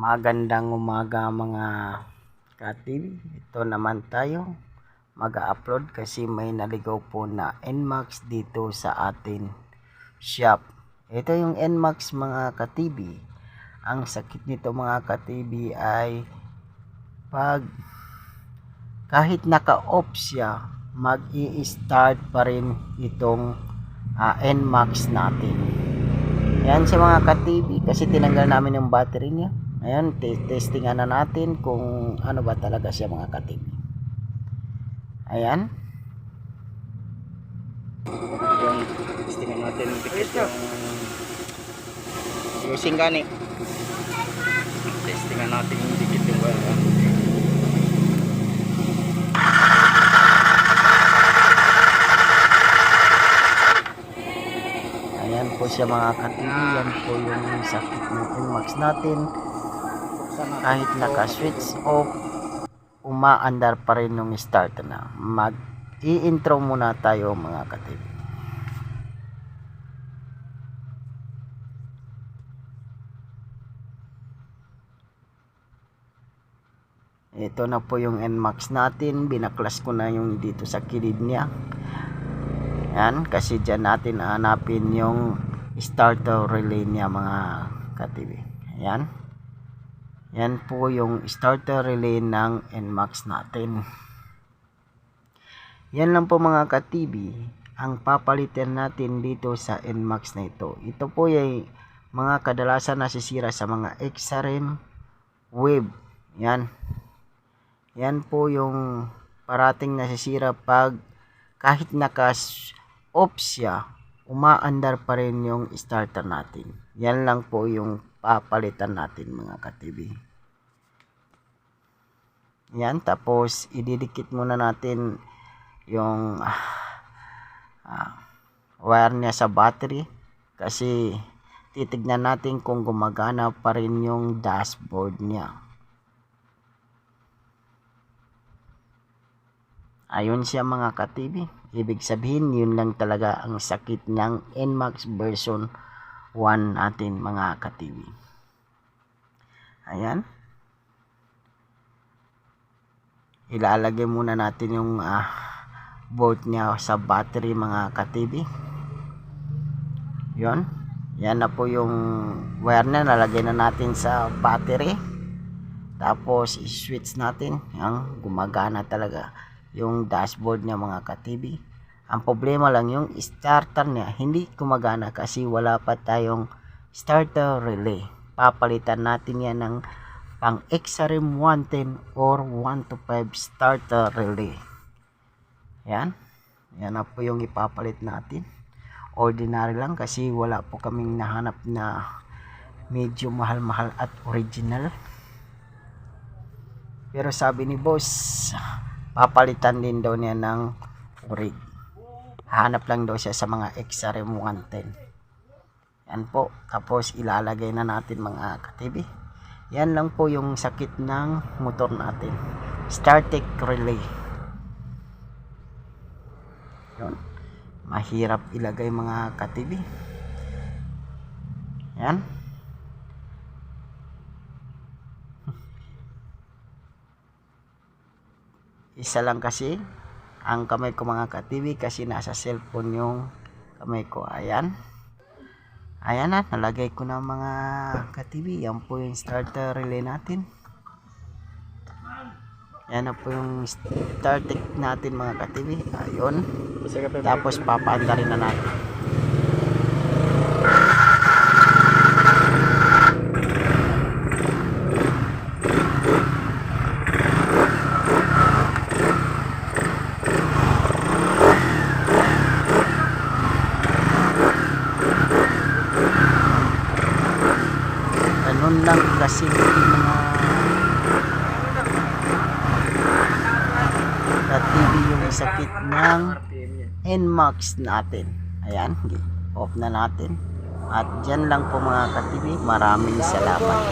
Magandang umaga mga ka-TV. Ito naman tayo mag-upload kasi may naligaw po na NMAX dito sa atin shop. Ito yung NMAX mga ka-TV. Ang sakit nito mga ka-TV ay kahit naka-off siya, mag-i-start pa rin itong NMAX natin. Yan sa mga ka-TV kasi tinanggal namin yung battery niya. Ayan, testingan na natin kung ano ba talaga siya mga ka-TV. Ayan. Yung testingan natin dikit yung using gani. Testingan natin yung dikit yung wire. Ayan po siya mga ka-TV. Yan po yung sakit ng NMAX natin. Kahit naka-switch off, umaandar pa rin yung start na. Mag-i-intro muna tayo mga ka-TV. Ito na po yung NMAX natin. Binaklas ko na yung dito sa kilid niya. Yan, kasi dyan natin hanapin yung starter relay niya mga ka-TV. Ayan. Yan po yung starter relay ng NMAX natin. Yan lang po mga ka-TV ang papalitan natin dito sa NMAX na ito. Ito po ay mga kadalasan nasisira sa mga XRM wave. Yan. Yan po yung parating nasisira pag kahit naka-off siya, umaandar pa rin yung starter natin. Yan lang po yung papalitan natin mga ka-TV. Yan, tapos ididikit muna natin yung wire niya sa battery kasi titignan natin kung gumagana pa rin yung dashboard niya. Ayun siya mga ka-TV. Ibig sabihin yun lang talaga ang sakit ng NMAX version 1 natin mga ka-TV. Ayan. Ilalagay muna natin yung bolt niya sa battery mga ka-TV. Yun. Yan na po yung wire na nalagay na natin sa battery. Tapos i-switch natin. Yan, gumagana talaga yung dashboard niya mga ka-TV. Ang problema lang yung starter niya hindi gumagana kasi wala pa tayong starter relay. Papalitan natin yan ng pang XRM 110 or 125 starter relay. Yan. Yan na po yung ipapalit natin. Ordinary lang kasi wala po kaming nahanap na medyo mahal-mahal at original. Pero sabi ni boss, papalitan din daw niya ng orig. Hanap lang daw siya sa mga XRM 110. Yan po. Tapos ilalagay na natin mga ka-TV. Yan lang po yung sakit ng motor natin. Startek relay. Yun. Mahirap ilagay mga ka-TV. Yan. Isa lang kasi ang kamay ko mga ka-TV kasi nasa cellphone yung kamay ko. Ayan. Ayan na, nalagay ko na mga ka-TV. Yan po yung starter relay natin. Yan na po yung starter natin mga ka-TV. Ayun. Tapos papaandarin na natin. Ganun lang kasi mga ka-TV yung sakit ng NMAX natin. Ayan, off na natin. At dyan lang po mga ka-TV. Maraming salamat.